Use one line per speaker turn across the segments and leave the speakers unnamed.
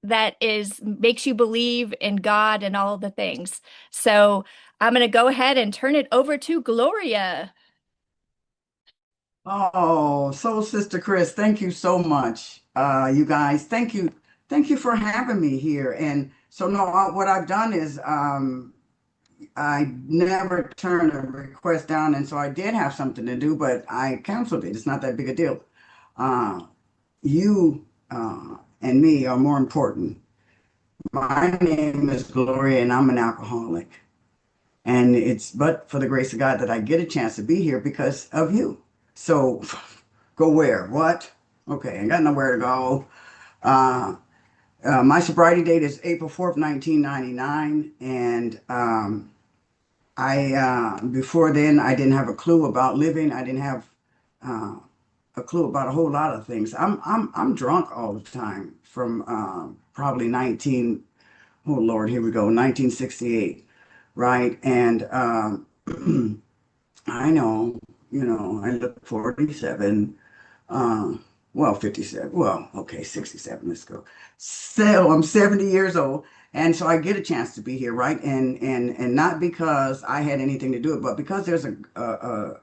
that is makes you believe in God and all the things. So I'm going to go ahead and turn it over to Gloria.
Oh, so Sister Chris, thank you so much. You guys, thank you. Thank you for having me here. And so no, what I've done is I never turned a request down, and so I did have something to do, but I canceled it. It's not that big a deal. Uh, you and me are more important. My name is Gloria, and I'm an alcoholic. And it's but for the grace of God that I get a chance to be here because of you. So go where? What? Okay, I got nowhere to go. Uh, my sobriety date is April 4th, 1999. And before then, I didn't have a clue about living. I didn't have uh, a clue about a whole lot of things. I'm drunk all the time from probably 19, oh Lord, here we go, 1968, right? And I know, I look 47, uh, well, 57, well, okay, 67, let's go. So I'm 70 years old, and so I get a chance to be here, right? And not because I had anything to do it, but because there's a God,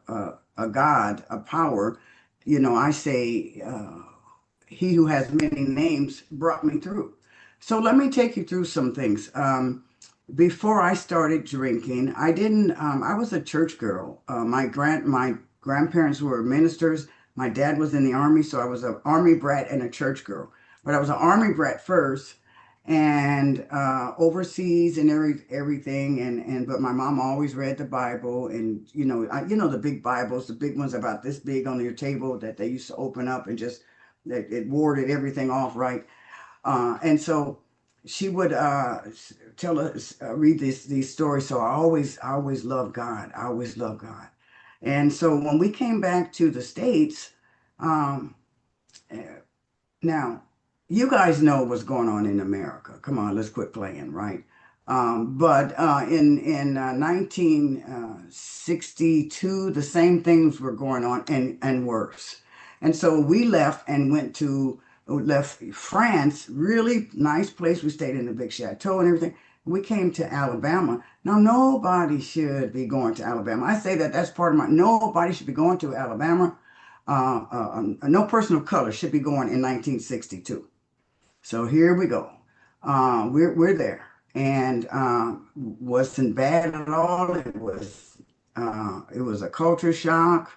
a power, I say, he who has many names brought me through. So let me take you through some things. Before I started drinking, I was a church girl. My grandparents were ministers. My dad was in the army, so I was an army brat and a church girl. But I was an army brat first, and overseas and everything. And but my mom always read the Bible, and the big Bibles, the big ones about this big on your table that they used to open up and just that it warded everything off, right? And so she would tell us, read these stories. So I always loved God. I always loved God. And so when we came back to the States, um, eh, now you guys know what's going on in America. Come on, let's quit playing, right? But in 1962, the same things were going on and worse. And so we left France, really nice place. We stayed in a big chateau and everything. We came to Alabama. Now, nobody should be going to Alabama. I say that that's part of nobody should be going to Alabama. No person of color should be going in 1962. So here we go. We're there, and wasn't bad at all. It was a culture shock,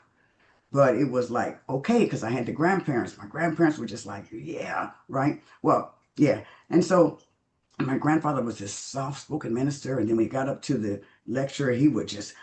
but it was like okay because I had the grandparents. My grandparents were just like, yeah, right. Well, yeah, and so my grandfather was this soft-spoken minister, and then we got up to the lecture, he would just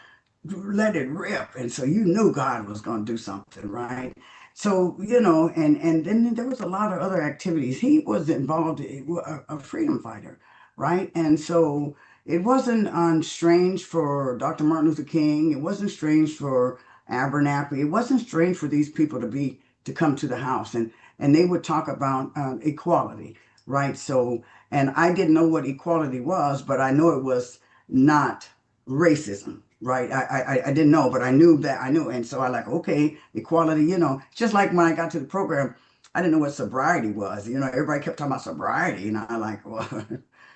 let it rip. And so you knew God was going to do something, right? So, and then there was a lot of other activities. He was involved, a freedom fighter, right? And so it wasn't strange for Dr. Martin Luther King. It wasn't strange for Abernathy. It wasn't strange for these people to come to the house and they would talk about equality, right? So, and I didn't know what equality was, but I know it was not racism, right? I didn't know, but I knew that I knew. And so I like, okay, equality, just like when I got to the program, I didn't know what sobriety was. Everybody kept talking about sobriety. And I like, well,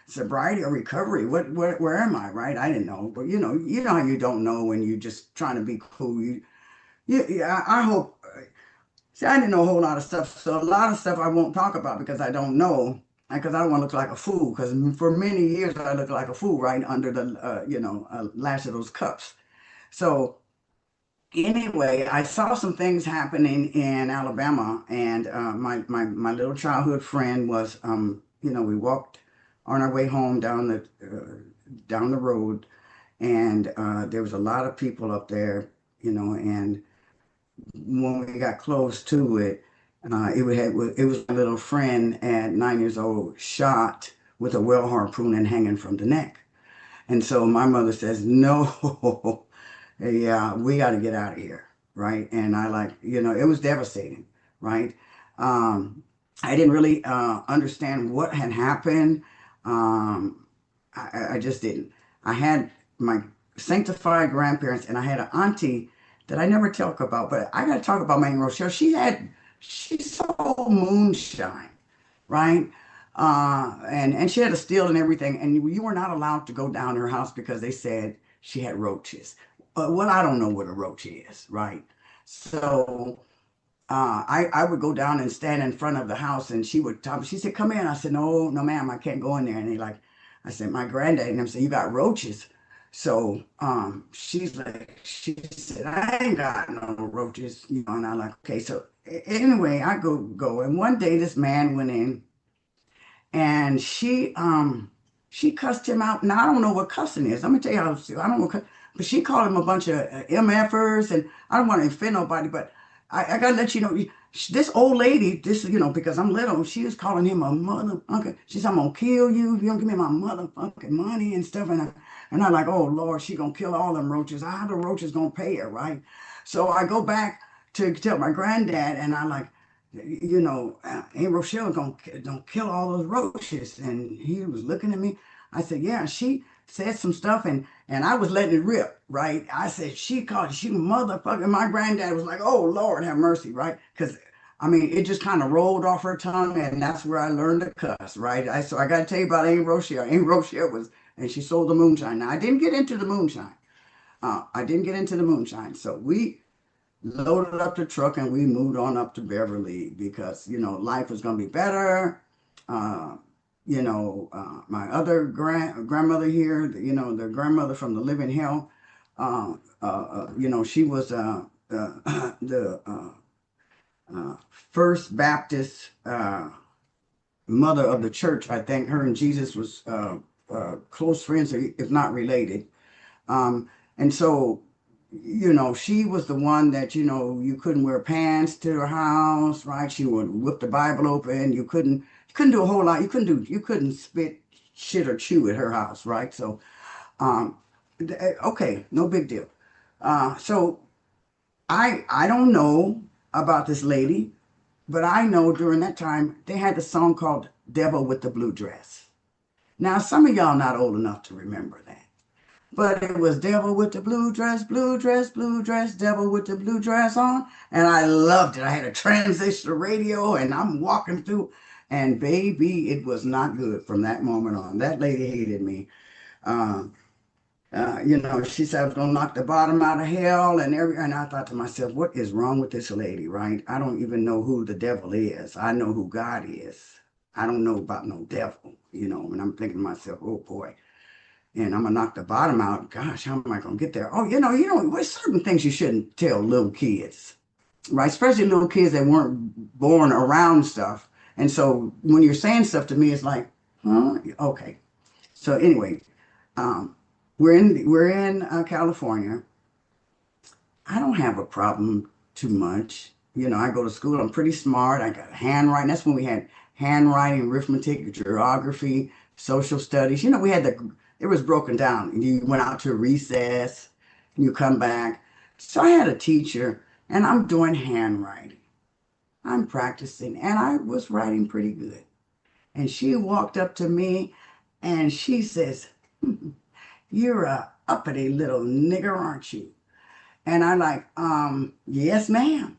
sobriety or recovery, where am I, right? I didn't know. But you know how you don't know when you're just trying to be cool. Yeah, I hope. See, I didn't know a whole lot of stuff. So a lot of stuff I won't talk about because I don't know. Because I don't want to look like a fool. Because for many years I looked like a fool, right under the, lash of those cups. So anyway, I saw some things happening in Alabama, and my little childhood friend was, we walked on our way home down the road, and there was a lot of people up there, and when we got close to it, it was my little friend at 9 years old shot with a well harpoon and hanging from the neck. And so my mother says, no, yeah, we got to get out of here, right? And I like, it was devastating, right? Um, I didn't really understand what had happened. I just didn't. I had my sanctified grandparents, and I had an auntie that I never talk about, but I got to talk about my Aunt Rochelle. She sold moonshine, right? And she had a steel and everything, and you were not allowed to go down her house because they said she had roaches. Well, I don't know what a roach is, right? So I would go down and stand in front of the house, and she would tell me. She said, "Come in." I said, "No, no, ma'am, I can't go in there." And they like, I said, "My granddad," and I'm saying, "You got roaches." So she's like, she said, "I ain't got no roaches," and I'm like, "Okay." So anyway, I go, and one day this man went in and she cussed him out. Now I don't know what cussing is. Let me tell you how I don't know but she called him a bunch of MFers, and I don't want to offend nobody, but I gotta let you know this old lady, this because I'm little, she was calling him a motherfucker. She said, "I'm gonna kill you if you don't give me my motherfucking money and stuff." And I'm like, "Oh Lord, she gonna kill all them roaches. How the roaches gonna pay her, right?" So I go back to tell my granddad, and I like, Aunt Rochelle don't kill all those roaches. And he was looking at me. I said, "Yeah, she said some stuff," and I was letting it rip, right? I said, "She called you motherfucker." My granddad was like, "Oh Lord, have mercy," right? Because I mean, it just kind of rolled off her tongue, and that's where I learned to cuss, right? So I got to tell you about Aunt Rochelle. Aunt Rochelle and she sold the moonshine. Now I didn't get into the moonshine. I didn't get into the moonshine. So we loaded up the truck and we moved on up to Beverly because life was going to be better. Uh, my other grandmother here, the grandmother from the living hell, she was the First Baptist mother of the church. I think her and Jesus was close friends, if not related. And so, she was the one that, you couldn't wear pants to her house, right? She would whip the Bible open. You couldn't do a whole lot. You couldn't spit, shit, or chew at her house, right? So, um, okay, no big deal. So I don't know about this lady, but I know during that time they had a song called Devil with the Blue Dress. Now, some of y'all not old enough to remember that. But it was devil with the blue dress, blue dress, blue dress, devil with the blue dress on. And I loved it. I had a transistor radio and I'm walking through. And baby, it was not good from that moment on. That lady hated me. Um, she said I was gonna knock the bottom out of hell and I thought to myself, what is wrong with this lady, right? I don't even know who the devil is. I know who God is. I don't know about no devil, and I'm thinking to myself, oh boy, and I'm gonna knock the bottom out. Gosh, how am I gonna get there? Oh, there's certain things you shouldn't tell little kids, right? Especially little kids that weren't born around stuff. And so when you're saying stuff to me, it's like, huh? Okay. So anyway, um, we're in California. I don't have a problem too much. I go to school. I'm pretty smart. I got handwriting. That's when we had handwriting, arithmetic, geography, social studies. We had it was broken down. You went out to recess, and you come back. So I had a teacher, and I'm doing handwriting. I'm practicing, and I was writing pretty good. And she walked up to me, and she says, "You're a uppity little nigger, aren't you?" And I like, yes, ma'am.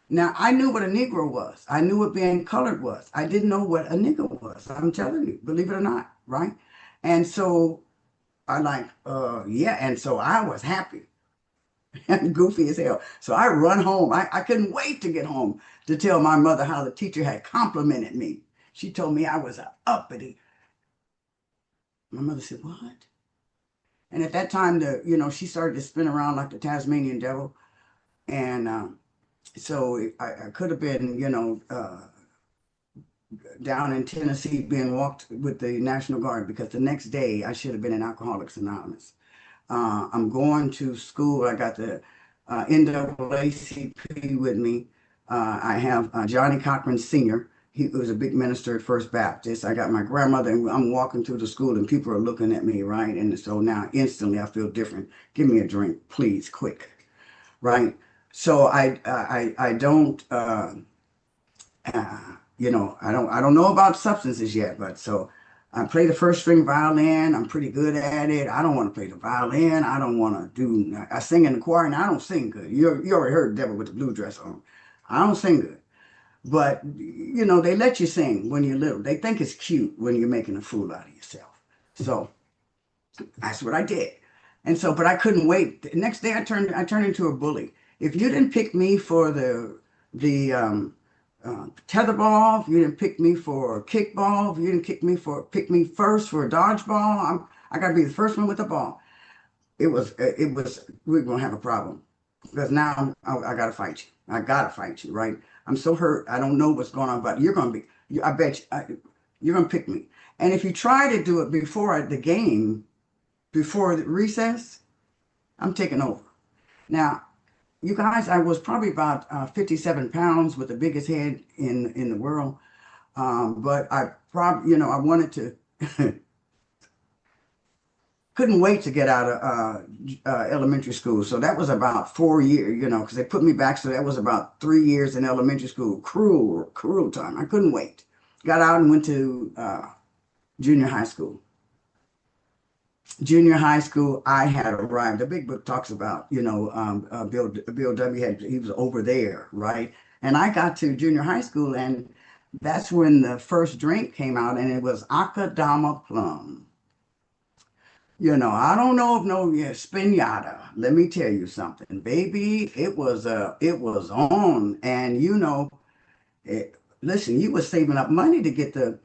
Now I knew what a Negro was. I knew what being colored was. I didn't know what a nigger was. I'm telling you, believe it or not, right? And so I like, yeah. And so I was happy and goofy as hell. So I run home. I couldn't wait to get home to tell my mother how the teacher had complimented me. She told me I was a uppity. My mother said, "What?" And at that time, she started to spin around like the Tasmanian devil. And so I could have been, down in Tennessee being walked with the National Guard because the next day I should have been in Alcoholics Anonymous. I'm going to school. I got the NAACP with me. I have Johnny Cochran Sr. He was a big minister at First Baptist. I got my grandmother, and I'm walking through the school, and people are looking at me, right? And so now instantly I feel different. Give me a drink, please, quick, right? So I don't. I don't know about substances yet, but so I play the first string violin. I'm pretty good at it. I don't want to play the violin. I don't want to do. I sing in the choir, and I don't sing good. You already heard Devil with the Blue Dress on. I don't sing good. But you know, they let you sing when you're little. They think it's cute when you're making a fool out of yourself. So that's what I did. And so, but I couldn't wait. The next day, I turned into a bully. If you didn't pick me for the tetherball, if you didn't pick me for kickball, if you didn't pick me first for dodgeball, I got to be the first one with the ball. It was we're gonna have a problem because now I gotta fight you. I gotta fight you, right? I'm so hurt. I don't know what's going on, but you're gonna be. I bet you're gonna pick me. And if you try to do it before the game, before the recess, I'm taking over. Now, you guys, I was probably about 57 pounds with the biggest head in the world. But I probably, I wanted to, couldn't wait to get out of elementary school. So that was about 4 years, because they put me back. So that was about 3 years in elementary school. Cruel, cruel time. I couldn't wait. Got out and went to junior high school. Junior high school, I had arrived. The big book talks about, Bill W. He was over there, right? And I got to junior high school, and that's when the first drink came out, and it was Akadama Plum. I don't know if no, yeah, Spinata. Let me tell you something, baby. It was on, and listen, you were saving up money to get the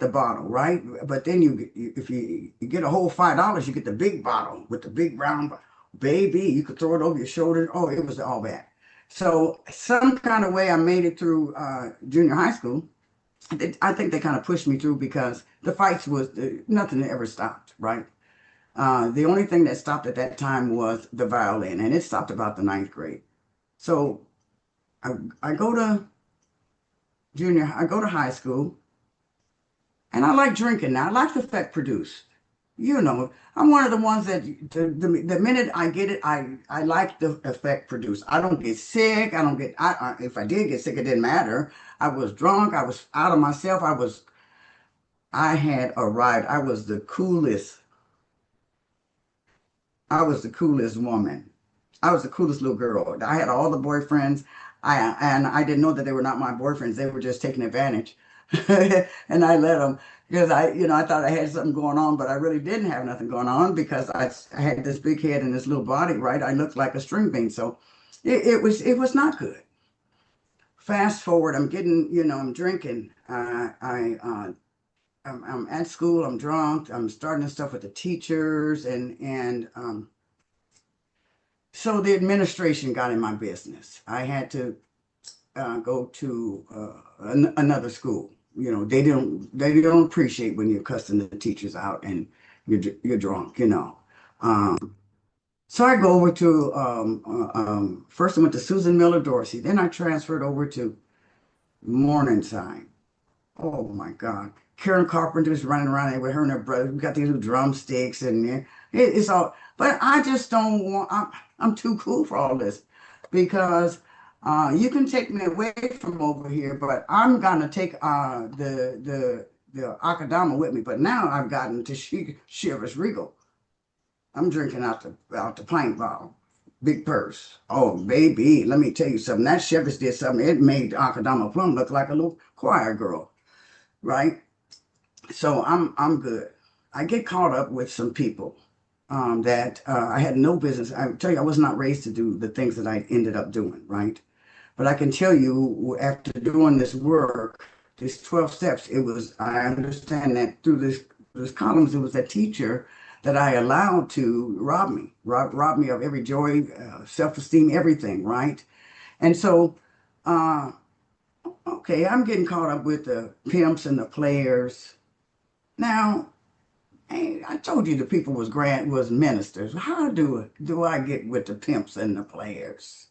bottle, right? But then if you get a whole $5, you get the big bottle with the big round baby. You could throw it over your shoulder. Oh, it was all that. So some kind of way I made it through junior high school. I think they kind of pushed me through because the fights was nothing ever stopped, right? The only thing that stopped at that time was the violin, and it stopped about the ninth grade. So I, I go to I go to high school, and I like drinking now. I like the effect produced. I'm one of the ones that the minute I get it, I like the effect produced. I don't get sick. I don't get, if I did get sick, it didn't matter. I was drunk. I was out of myself. I had arrived. I was the coolest woman. I was the coolest little girl. I had all the boyfriends. And I didn't know that they were not my boyfriends. They were just taking advantage. And I let them because I thought I had something going on, but I really didn't have nothing going on because I had this big head and this little body, right? I looked like a string bean. So it was not good. Fast forward, I'm drinking. I'm at school. I'm drunk. I'm starting stuff with the teachers, and so the administration got in my business. I had to go to another school. They don't appreciate when you're cussing the teachers out and you're drunk. So I go over to first I went to Susan Miller Dorsey, then I transferred over to Morningside. Oh my God. Karen Carpenter's running around there with her and her brother. We got these little drumsticks and it's all, but I just don't want, I'm too cool for all this because you can take me away from over here, but I'm gonna take the Akadama with me. But now I've gotten to Shivers Regal. I'm drinking out the pint bottle. Big purse. Oh, baby, let me tell you something. That Shivers did something. It made Akadama Plum look like a little choir girl, right? So I'm good. I get caught up with some people that I had no business. I tell you, I was not raised to do the things that I ended up doing, right? But I can tell you, after doing this work, these 12 steps, I understand that through this columns, it was a teacher that I allowed to rob me of every joy, self-esteem, everything, right? And so, uh, okay, I'm getting caught up with the pimps and the players. Now, hey, I told you the people was ministers. How do I get with the pimps and the players?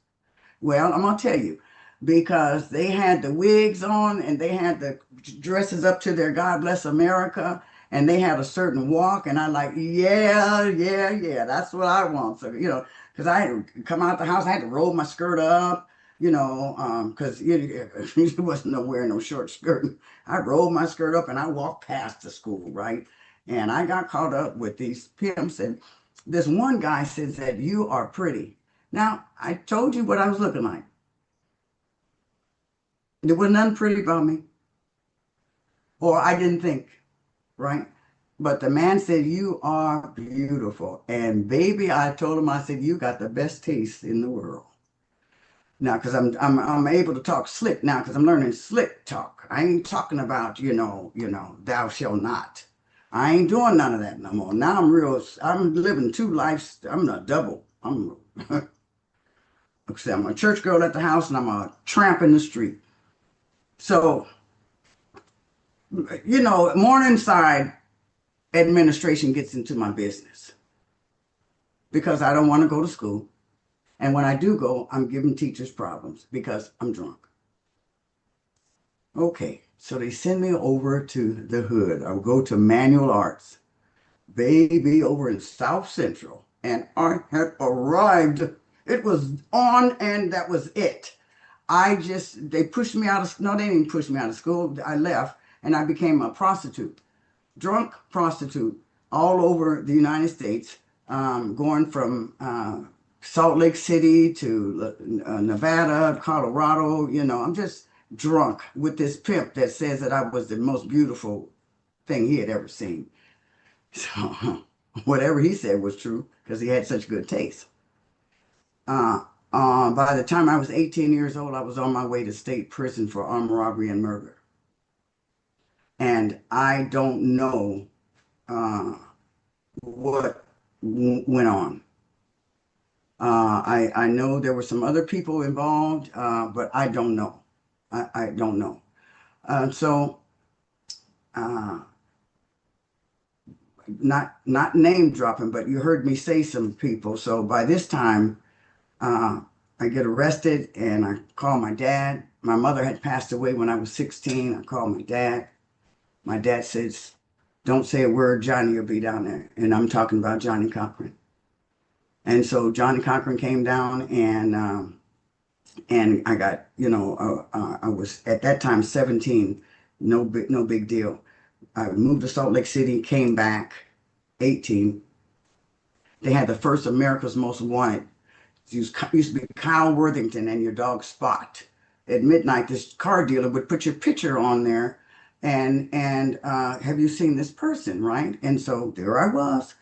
Well, I'm gonna tell you, because they had the wigs on and they had the dresses up to their God Bless America, and they had a certain walk, and I like, yeah, yeah, yeah, that's what I want. So, because I had to come out the house, I had to roll my skirt up, because it wasn't no wearing no short skirt. I rolled my skirt up and I walked past the school, right? And I got caught up with these pimps, and this one guy says that you are pretty. Now, I told you what I was looking like. There was nothing pretty about me, or I didn't think, right? But the man said, "You are beautiful." And baby, I told him, I said, "You got the best taste in the world." Now, because I'm able to talk slick now, because I'm learning slick talk. I ain't talking about, thou shalt not. I ain't doing none of that no more. Now I'm living two lives. I'm a double. I'm a church girl at the house and I'm a tramp in the street. So, Morningside administration gets into my business because I don't want to go to school. And when I do go, I'm giving teachers problems because I'm drunk. Okay, so they send me over to the hood. I'll go to Manual Arts, baby, over in South Central. And I had arrived. It was on, and that was it. They pushed me out of, no, they didn't push me out of school. I left, and I became a prostitute, drunk prostitute, all over the United States, going from Salt Lake City to Nevada, Colorado. I'm just drunk with this pimp that says that I was the most beautiful thing he had ever seen. So whatever he said was true because he had such good taste. Uh, by the time I was 18 years old, I was on my way to state prison for armed robbery and murder. And I don't know uh, what went on. I know there were some other people involved, but I don't know. I don't know. So uh, not name dropping, but you heard me say some people. So by this time, uh, I get arrested and I call my dad. My mother had passed away when I was 16. I called my dad. My dad says, "Don't say a word, Johnny will be down there." And I'm talking about Johnny Cochran. And so Johnny Cochran came down and I got, I was at that time 17, no big deal. I moved to Salt Lake City, came back 18. They had the first America's Most Wanted. Used to be Kyle Worthington and your dog Spot. At midnight, this car dealer would put your picture on there and have you seen this person, right? And so there I was.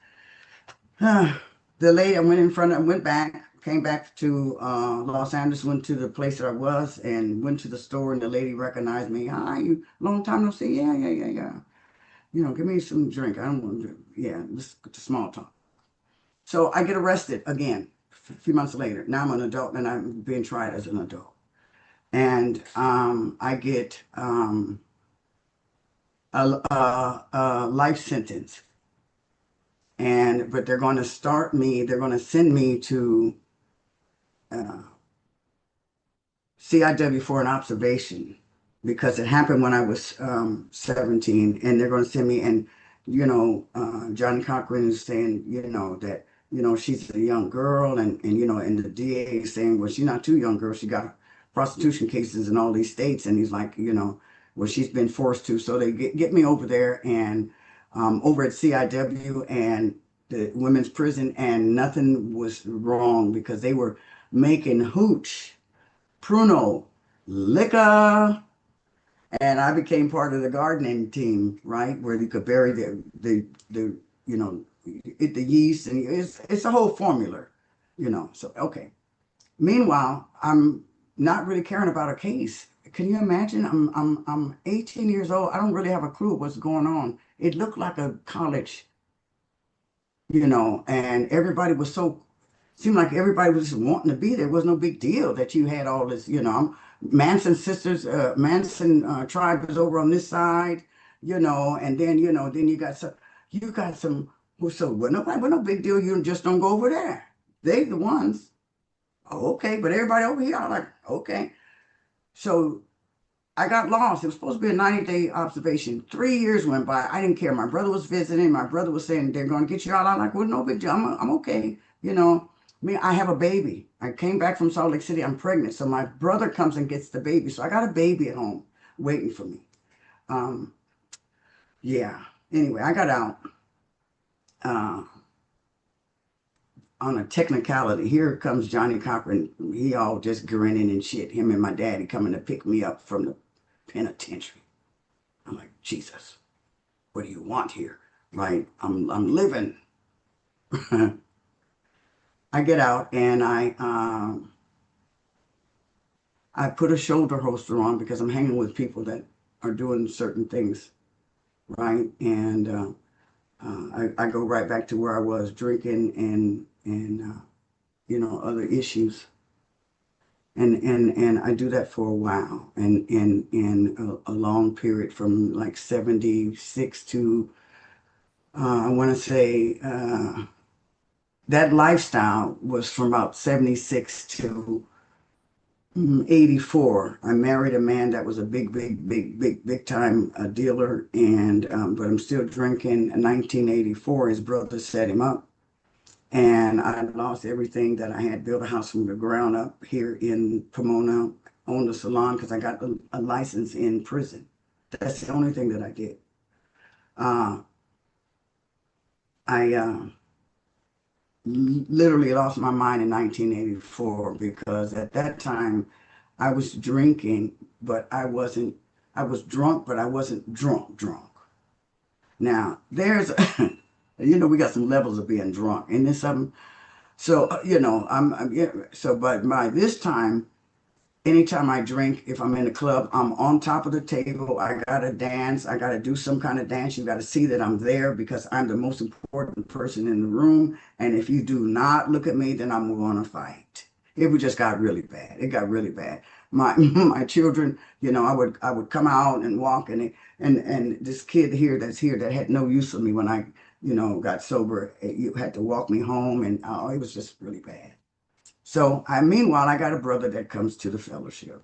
The lady, I went back, came back to Los Angeles, went to the place that I was, and went to the store, and the lady recognized me. Hi, you long time no see. Yeah, yeah, yeah, yeah. Give me some drink. I don't want to. Yeah, just small talk. So I get arrested again a few months later. Now I'm an adult, and I'm being tried as an adult, and I get a life sentence. But they're going to start me. They're going to send me to uh, CIW for an observation because it happened when I was 17, and they're going to send me. And Johnny Cochran is saying, that she's a young girl, and the DA is saying, well, she's not too young, girl. She got prostitution cases in all these states, and he's like, well, she's been forced to. So they get me over there and over at CIW and the women's prison, and nothing was wrong because they were making hooch Pruno, Liquor, and I became part of the gardening team, right, where you could bury the the yeast, and it's a whole formula. So okay. Meanwhile, I'm not really caring about a case. Can you imagine? I'm 18 years old. I don't really have a clue what's going on. It looked like a college, and everybody was so seemed like everybody was just wanting to be there. It was no big deal that you had all this, Manson sisters, Manson tribe is over on this side, and then, then you got some who so well, nobody, well, no big deal. You just don't go over there. They the ones. Oh, okay, but everybody over here, I'm like, okay. So I got lost. It was supposed to be a 90-day observation. 3 years went by. I didn't care. My brother was visiting. My brother was saying they're going to get you out. I'm like, well, no big deal. I'm okay. I have a baby. I came back from Salt Lake City. I'm pregnant. So my brother comes and gets the baby. So I got a baby at home waiting for me. Um, yeah. Anyway, I got out. Uh, on a technicality, here comes Johnny Cochran. He all just grinning and shit. Him and my daddy coming to pick me up from the penitentiary. I'm like, Jesus, what do you want here? Right? I'm living. I get out and I put a shoulder holster on because I'm hanging with people that are doing certain things, right? And I go right back to where I was drinking and other issues. And I do that for a while and a long period from like 76 to I want to say that lifestyle was from about 76 to 84. I married a man that was a big time dealer, and but I'm still drinking. In 1984, his brother set him up, and I lost everything that I had. Built a house from the ground up here in Pomona. Owned a salon because I got a license in prison. That's the only thing that I did. Uh, I literally lost my mind in 1984 because at that time I was drinking, but I wasn't, I was drunk, but I wasn't drunk. Now, we got some levels of being drunk, and there's some, so, yeah, so, but by this time, anytime I drink, if I'm in a club, I'm on top of the table. I gotta dance. I gotta do some kind of dance. You gotta see that I'm there because I'm the most important person in the room. And if you do not look at me, then I'm gonna fight. It just got really bad. It got really bad. My my children, I would come out and walk and this kid here that's here that had no use for me when I, got sober, you had to walk me home and oh, it was just really bad. So meanwhile, I got a brother that comes to the fellowship.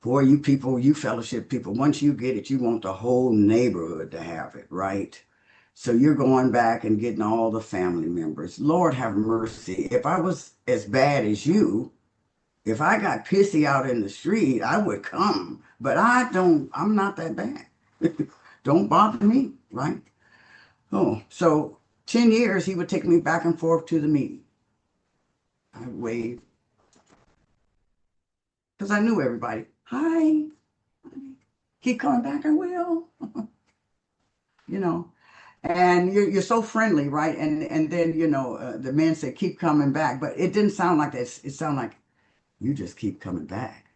Boy, you people, you fellowship people, once you get it, you want the whole neighborhood to have it, right? So you're going back and getting all the family members. Lord have mercy. If I was as bad as you, if I got pissy out in the street, I would come. But I'm not that bad. Don't bother me, right? Oh, so 10 years he would take me back and forth to the meeting. I waved because I knew everybody. Hi, keep coming back. I will, you know. And you're so friendly, right? And then the men said keep coming back, but it didn't sound like that. It sounded like you just keep coming back.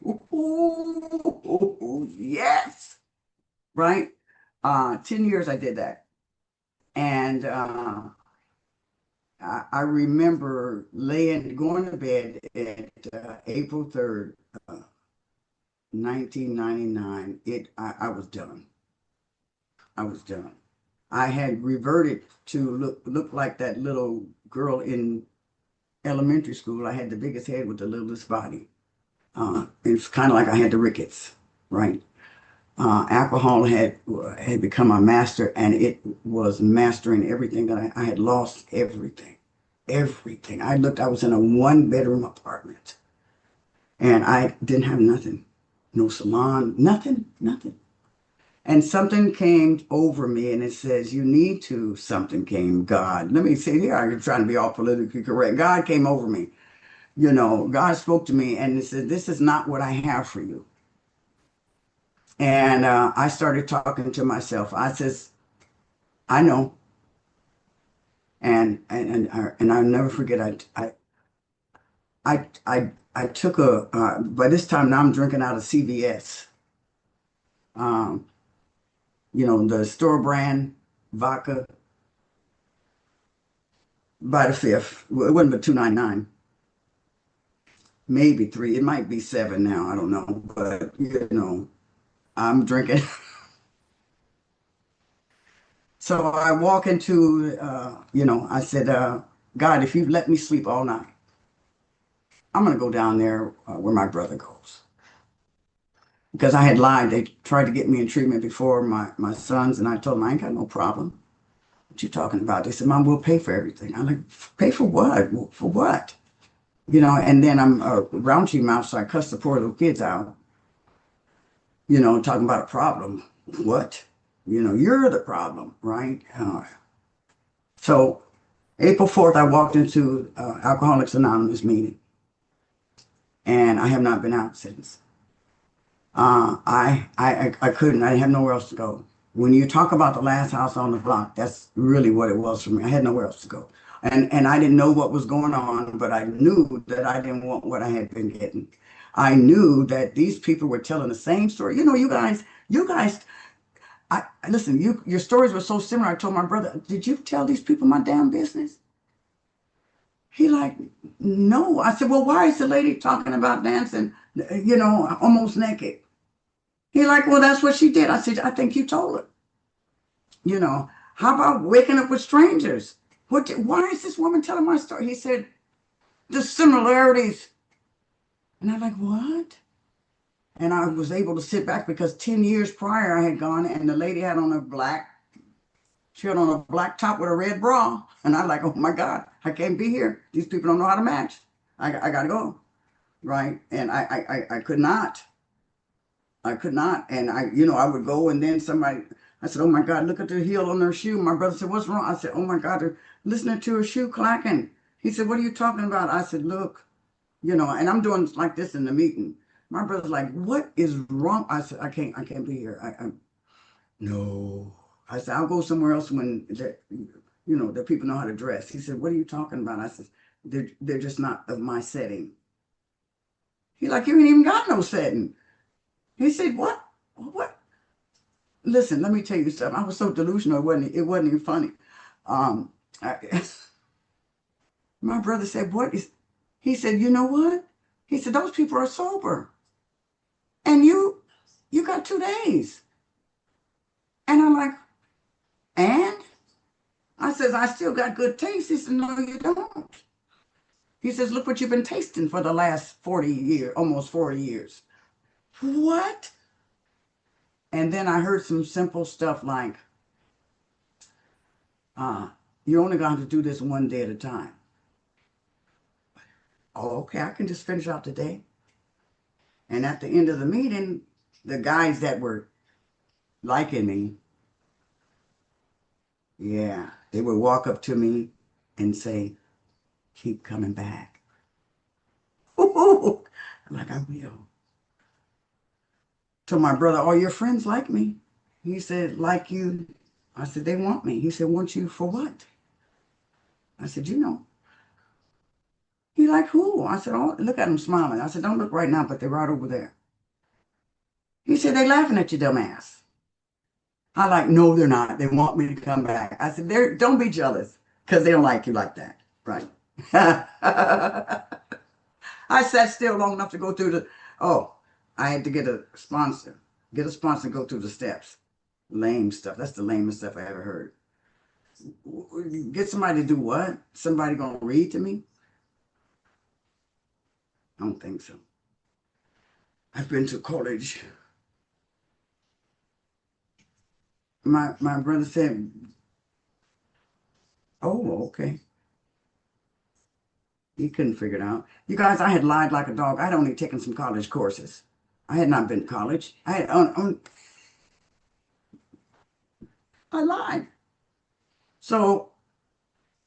Ooh, yes, right. 10 years I did that, and I remember going to bed at April 3rd, 1999. I was done. I was done. I had reverted to look like that little girl in elementary school. I had the biggest head with the littlest body. It's kind of like I had the rickets, right? Alcohol had become my master, and it was mastering everything that I had lost everything, everything. I was in a one-bedroom apartment, and I didn't have nothing, no salon, nothing, nothing. And something came over me and it says, you need to, something came, God. Let me see here, I'm trying to be all politically correct. God came over me. God spoke to me and it said, this is not what I have for you. And I started talking to myself. I says, I know. And I'll never forget, I took by this time now I'm drinking out of CVS. Um, the store brand vodka by the fifth. Well, it wasn't but 2.99, maybe three. It might be seven now. I don't know, but I'm drinking. So I walk into, I said, God, if you let me sleep all night, I'm gonna go down there where my brother goes because I had lied. They tried to get me in treatment before my sons, and I told them I ain't got no problem. What you talking about? They said, Mom, we'll pay for everything. I'm like, pay for what? For what? And then I'm a raunchy mouth, so I cuss the poor little kids out, talking about a problem. What? You're the problem, right? So April 4th, I walked into Alcoholics Anonymous meeting, and I have not been out since. I couldn't. I had nowhere else to go. When you talk about the last house on the block, that's really what it was for me. I had nowhere else to go, and I didn't know what was going on, but I knew that I didn't want what I had been getting. I knew that these people were telling the same story. You know, you guys. Listen. Your stories were so similar. I told my brother, "Did you tell these people my damn business?" He like, "No." I said, "Well, why is the lady talking about dancing? You know, almost naked?" He like, "Well, that's what she did." I said, "I think you told her." You know, how about waking up with strangers? Why is this woman telling my story? He said, "The similarities." And I'm like, "What?" And I was able to sit back because 10 years prior I had gone and the lady had on she had on a black top with a red bra. And I'm like, "Oh my God, I can't be here. These people don't know how to match. I got to go." Right. And I could not. I could not. And I would go and then I said, "Oh my God, look at the heel on her shoe." My brother said, "What's wrong?" I said, "Oh my God, they're listening to her shoe clacking." He said, "What are you talking about?" I said, "Look, and I'm doing like this in the meeting." My brother's like, "What is wrong?" I said, I can't be here. No. I said, "I'll go somewhere else when the people know how to dress." He said, "What are you talking about?" I said, they're just not of my setting." He like, "You ain't even got no setting." He said, "What? What?" Listen, let me tell you something. I was so delusional, it wasn't even funny. Um, I, my brother said, "What is?" He said, "You know what?" He said, "Those people are sober, and you got 2 days." And I'm like, "And?" I says, "I still got good taste." He said, "No, you don't." He says, "Look what you've been tasting for the last 40 years, almost 40 years." What? And then I heard some simple stuff like, uh, "You're only going to do this one day at a time." Oh, okay, I can just finish out the day. And at the end of the meeting, the guys that were liking me, yeah, they would walk up to me and say, "Keep coming back." I'm like, "I will." Told my brother, "All your friends like me." He said, "Like you?" I said, "They want me." He said, "Want you for what?" I said, "You know." He like, "Who?" I said, "Oh, look at them smiling." I said, "Don't look right now, but they're right over there." He said, "They laughing at you, dumbass." I like, "No, they're not. They want me to come back." I said, Don't be jealous because they don't like you like that." Right. I sat still long enough to go through oh, I had to get a sponsor. Get a sponsor and go through the steps. Lame stuff. That's the lamest stuff I ever heard. Get somebody to do what? Somebody gonna read to me? I don't think so. I've been to college. My brother said, "Oh, okay." He couldn't figure it out. You guys, I had lied like a dog. I'd only taken some college courses. I had not been to college. I lied. So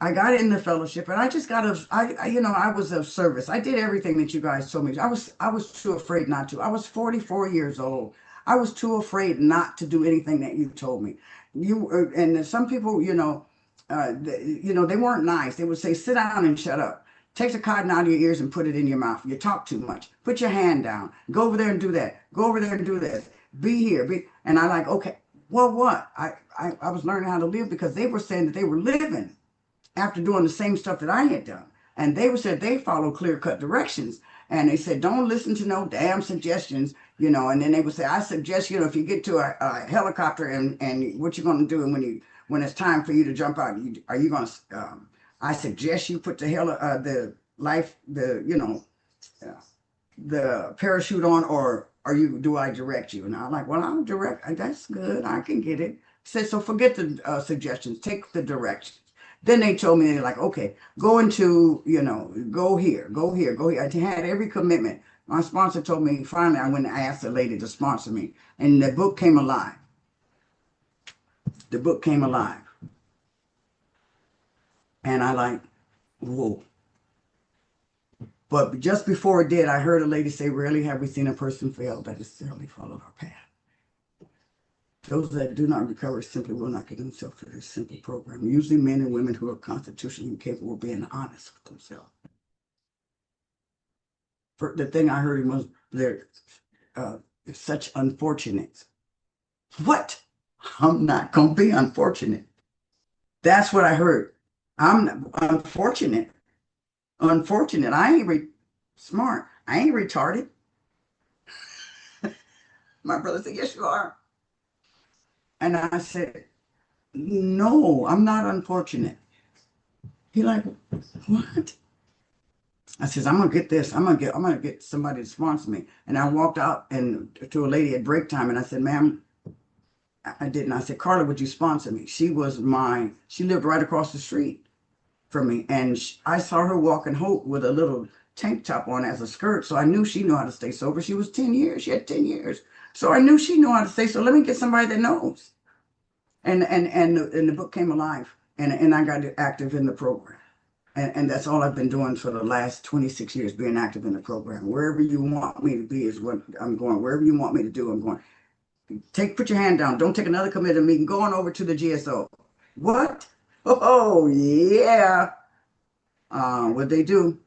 I got in the fellowship, and I just got I was of service. I did everything that you guys told me. I was too afraid not to. I was 44 years old. I was too afraid not to do anything that you told me. And some people, they weren't nice. They would say, "Sit down and shut up. Take the cotton out of your ears and put it in your mouth. You talk too much. Put your hand down. Go over there and do that. Go over there and do this. Be here." And I like, okay, well, what? I was learning how to live because they were saying that they were living after doing the same stuff that I had done. And they said they follow clear cut directions. And they said, "Don't listen to no damn suggestions," And then they would say, "I suggest, if you get to a helicopter and what you're going to do, and when it's time for you to jump out, are you going to, I suggest you put uh, the parachute on, or do I direct you?" And I'm like, "Well, I'll direct. That's good. I can get it." Said, "So forget the suggestions. Take the directions." Then they told me, they're like, "Okay, go into, go here, go here, go here." I had every commitment. My sponsor told me, finally, I went and asked the lady to sponsor me. And the book came alive. The book came alive. And I like, whoa. But just before it did, I heard a lady say, rarely have we seen a person fail that necessarily followed our path. Those that do not recover simply will not get themselves to this simple program. Usually men and women who are constitutionally capable of being honest with themselves. For the thing I heard him was they're such unfortunate. What? I'm not gonna be unfortunate. That's what I heard. I'm unfortunate. Unfortunate. I ain't smart. I ain't retarded. My brother said, yes, you are. And I said, no, I'm not unfortunate. He like, what? I says, I'm gonna get this. I'm gonna get somebody to sponsor me. And I walked out and to a lady at break time and I said, ma'am, I didn't. I said, Carla, would you sponsor me? She lived right across the street from me. And I saw her walking Hope with a little tank top on as a skirt. So I knew she knew how to stay sober. She was 10 years. She had 10 years. So I knew she knew how to stay. So let me get somebody that knows. And the book came alive and I got active in the program. And that's all I've been doing for the last 26 years, being active in the program. Wherever you want me to be is what I'm going. Wherever you want me to do, I'm going. Put your hand down. Don't take another committee meeting. Go on over to the GSO. What? Oh, yeah. What they do,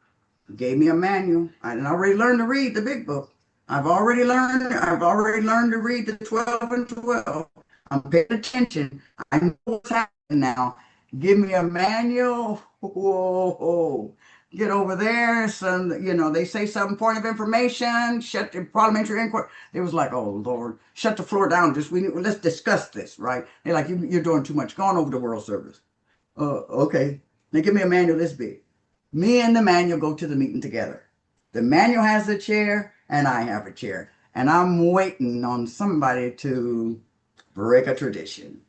gave me a manual. I had already learned to read the big book. I've already learned to read the 12 and 12. I'm paying attention. I know what's happening now. Give me a manual. Whoa. Get over there. Some, they say some point of information. Shut the parliamentary inquiry. It was like, oh Lord, shut the floor down. Let's discuss this, right? They're like, you're doing too much. Go on over to World Service. Okay. Now give me a manual this big. Me and the manual go to the meeting together. The manual has a chair and I have a chair. And I'm waiting on somebody to break a tradition.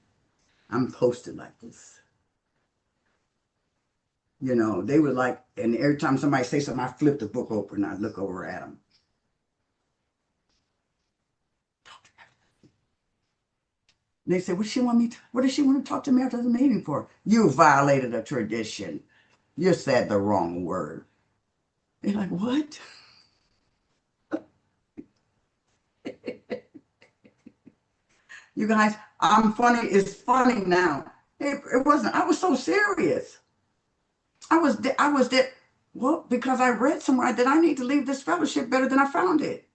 I'm posted like this. They would like, and every time somebody say something, I flip the book open and I look over at them. And they say, what does she want to talk to me after the meeting for? You violated a tradition. You said the wrong word. They're like, what? You guys, I'm funny. It's funny now. It wasn't. I was so serious. I was there. Well, because I read somewhere that I need to leave this fellowship better than I found it.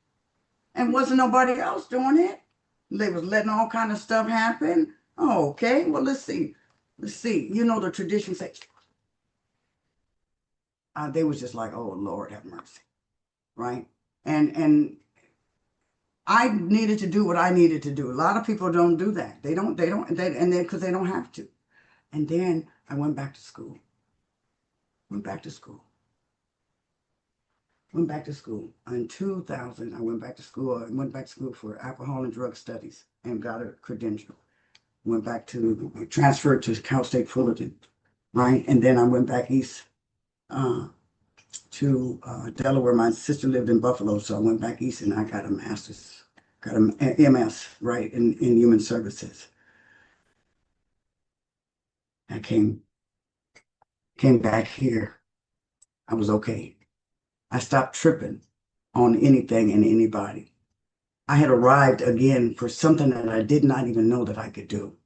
And wasn't nobody else doing it. They was letting all kind of stuff happen. Oh, okay. Well, let's see. Let's see. The tradition says, they was just like, oh, Lord, have mercy. Right. And I needed to do what I needed to do. A lot of people don't do that. Because they don't have to. And then I went back to school. Went back to school. In 2000, I went back to school. I went back to school for alcohol and drug studies and got a credential. Went back to, transferred to Cal State Fullerton, right? And then I went back east to Delaware. My sister lived in Buffalo, so I went back east and I got a master's, got an MS, right, in human services. I came back here. I was okay. I stopped tripping on anything and anybody. I had arrived again for something that I did not even know that I could do.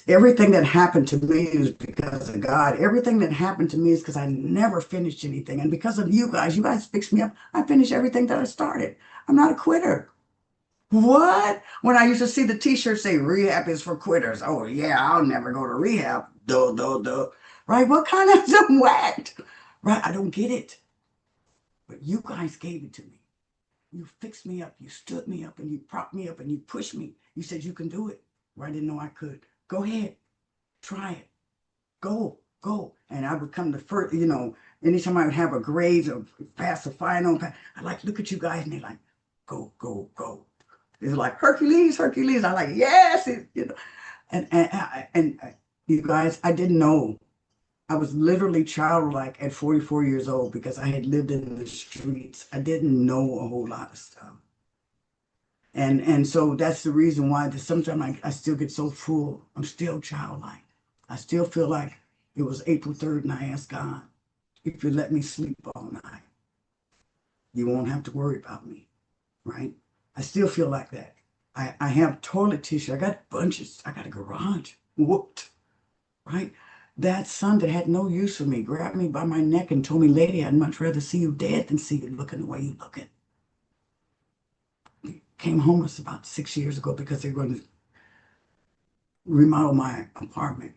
Everything that happened to me is because of God. Everything that happened to me is because I never finished anything. And because of you guys fixed me up. I finished everything that I started. I'm not a quitter. What? When I used to see the t-shirt say rehab is for quitters. Oh yeah, I'll never go to rehab. Duh, duh, duh. Right? What kind of some whacked? Right? I don't get it. But you guys gave it to me. You fixed me up. You stood me up and you propped me up and you pushed me. You said you can do it. Where I didn't know I could. Go ahead. Try it. Go. And I would come to first, anytime I would have a grade or pass a final, I like, look at you guys. And they're like, go. It's like Hercules. I like, yes. And you guys, I didn't know. I was literally childlike at 44 years old because I had lived in the streets. I didn't know a whole lot of stuff. And so that's the reason why sometimes I still get so full. I'm still childlike. I still feel like It was April 3rd, and I asked God, if you let me sleep all night, you won't have to worry about me, right? I still feel like that. I have toilet tissue. I got bunches. I got a garage whooped, right? That son that had no use for me grabbed me by my neck and told me, lady, I'd much rather see you dead than see you looking the way you're looking. Came homeless about 6 years ago because they were going to remodel my apartment.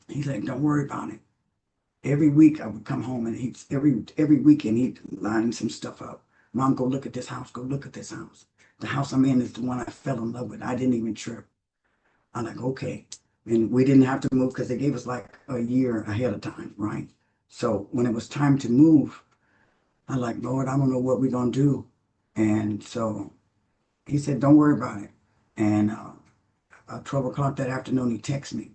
He's like, don't worry about it. Every week I would come home and every weekend he'd line some stuff up. Mom, go look at this house. Go look at this house. The house I'm in is the one I fell in love with. I didn't even trip. I'm like, okay. And we didn't have to move because they gave us like a year ahead of time, right? So when it was time to move, I'm like, Lord, I don't know what we're gonna do. And so he said, don't worry about it. And about 12 o'clock that afternoon, he texted me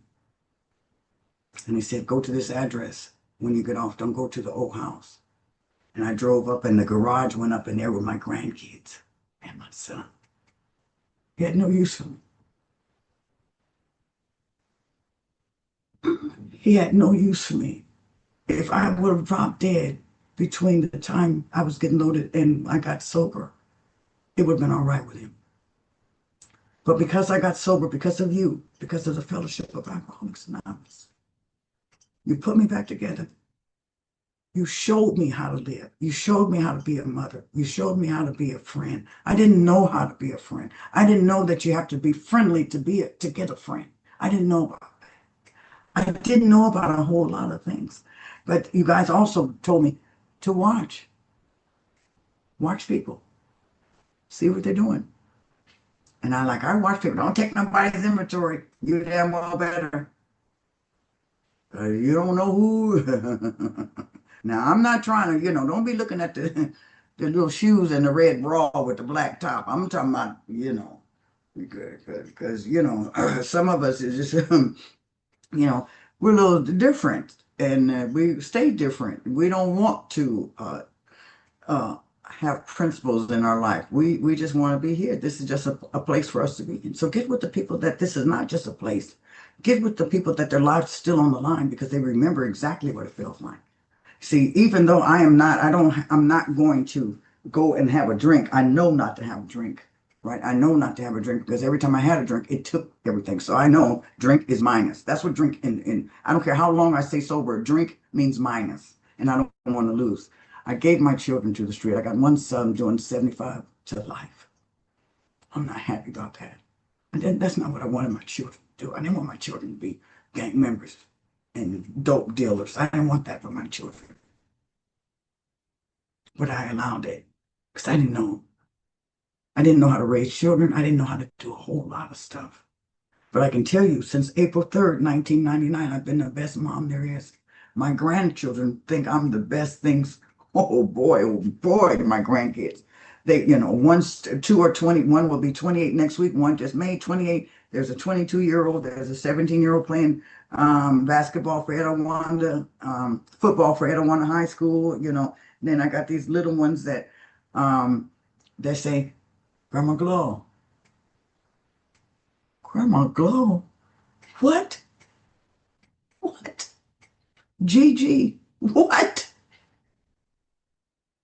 and he said, go to this address when you get off. Don't go to the old house. And I drove up and the garage went up and there were my grandkids and my son. He had no use for me. He had no use for me. If I would have dropped dead between the time I was getting loaded and I got sober, it would have been all right with him. But because I got sober, because of you, because of the Fellowship of Alcoholics Anonymous, you put me back together. You showed me how to live. You showed me how to be a mother. You showed me how to be a friend. I didn't know how to be a friend. I didn't know that you have to be friendly to get a friend. I didn't know about that. I didn't know about a whole lot of things. But you guys also told me to watch. Watch people. See what they're doing. And I watch people. Don't take nobody's inventory. You damn well better. You don't know who. Now, I'm not trying to, don't be looking at the little shoes and the red bra with the black top. I'm talking about, because, some of us is just, we're a little different and we stay different. We don't want to have principles in our life. We just want to be here. This is just a place for us to be in. So get with the people that this is not just a place. Get with the people that their lives still on the line because they remember exactly what it feels like. See, even though I'm not going to go and have a drink. I know not to have a drink, right? I know not to have a drink because every time I had a drink, it took everything. So I know drink is minus. That's what drink in I don't care how long I stay sober, drink means minus, and I don't want to lose. I gave my children to the street. I got one son doing 75 to life. I'm not happy about that. And then that's not what I wanted my children to do. I didn't want my children to be gang members and dope dealers. I didn't want that for my children. But I allowed it because I didn't know. I didn't know how to raise children. I didn't know how to do a whole lot of stuff. But I can tell you, since April 3rd, 1999, I've been the best mom there is. My grandchildren think I'm the best things. Oh boy, my grandkids. They, one's 2 or 20, one will be 28 next week. One just made 28. There's a 22-year-old, there's a 17-year-old playing basketball for Etowanda, football for Etowanda High School, Then I got these little ones that they say, Grandma Glow. Grandma Glow? What? What? Gigi, what?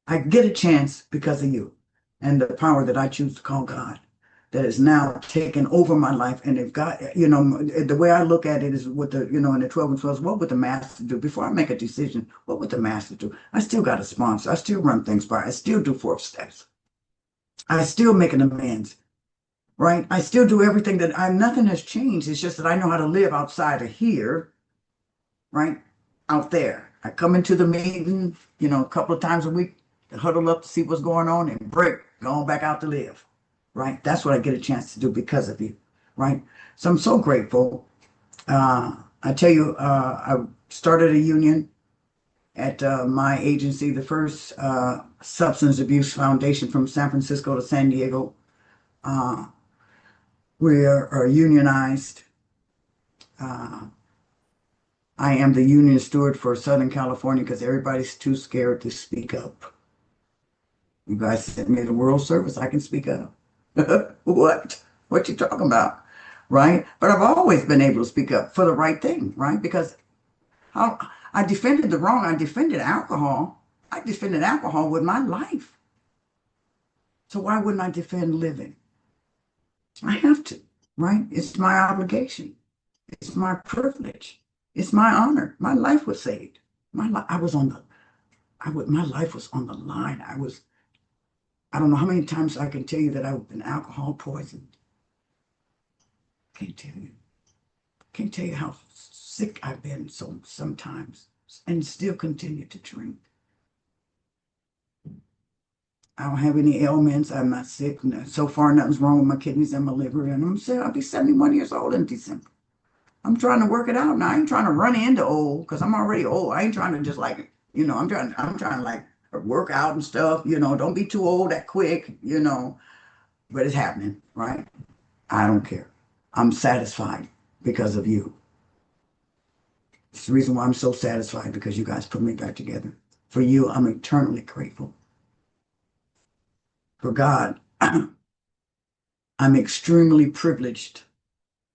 I get a chance because of you and the power that I choose to call God that is now taken over my life. And if God, the way I look at it is with the, in the 12 and 12, what would the master do? Before I make a decision, what would the master do? I still got a sponsor. I still run things by. I still do 4 steps. I still make an amends, right? I still do everything nothing has changed. It's just that I know how to live outside of here, right? Out there. I come into the meeting, a couple of times a week to huddle up to see what's going on and break, going back out to live, right? That's what I get a chance to do because of you, right? So I'm so grateful. I tell you, I started a union at my agency, the first substance abuse foundation from San Francisco to San Diego. We are unionized. I am the union steward for Southern California because everybody's too scared to speak up. You guys sent me the World Service, I can speak up. What? What you talking about? Right? But I've always been able to speak up for the right thing, right? Because I defended the wrong. I defended alcohol. I defended alcohol with my life. So why wouldn't I defend living? I have to, right? It's my obligation. It's my privilege. It's my honor. My life was saved. I was on the, my life was on the line. I don't know how many times I can tell you that I've been alcohol poisoned. Can't tell you. Can't tell you how sick I've been sometimes and still continue to drink. I don't have any ailments. I'm not sick. No, so far, nothing's wrong with my kidneys and my liver. And I'm saying I'll be 71 years old in December. I'm trying to work it out now. I ain't trying to run into old because I'm already old. I ain't trying to just like, I'm trying to like work out and stuff, don't be too old that quick. But it's happening, right? I don't care. I'm satisfied because of you. It's the reason why I'm so satisfied because you guys put me back together. For you, I'm eternally grateful. For God, I'm extremely privileged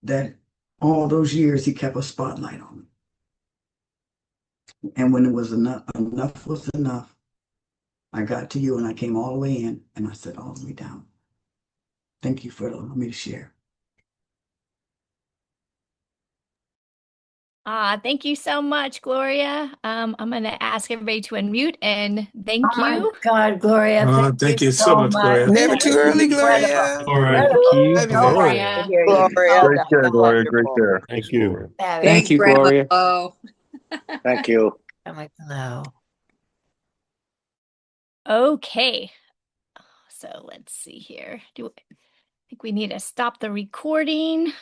that all those years He kept a spotlight on me. And when it was enough, enough was enough. I got to you and I came all the way in and I said all the way down. Thank you for allowing me to share.
Thank you so much, Gloria. I'm going to ask everybody to unmute and thank
Oh my
you.
God, Gloria,
Thank you so
so
much,
much.
Gloria.
Never
That
too
was
early,
incredible.
Gloria.
All right.
Incredible.
Thank you,
Love you,
So
sis.
happy to
Gloria.
hear you.
Gloria,
So
great share, Gloria. Great
wonderful.
share.
Thanks,
Thank you.
Gloria.
That is
Thank
Thanks,
you,
Grandma
Gloria.
Flo.
Thank you.
so much love.
Okay. So let's see here. I think we need to stop the recording.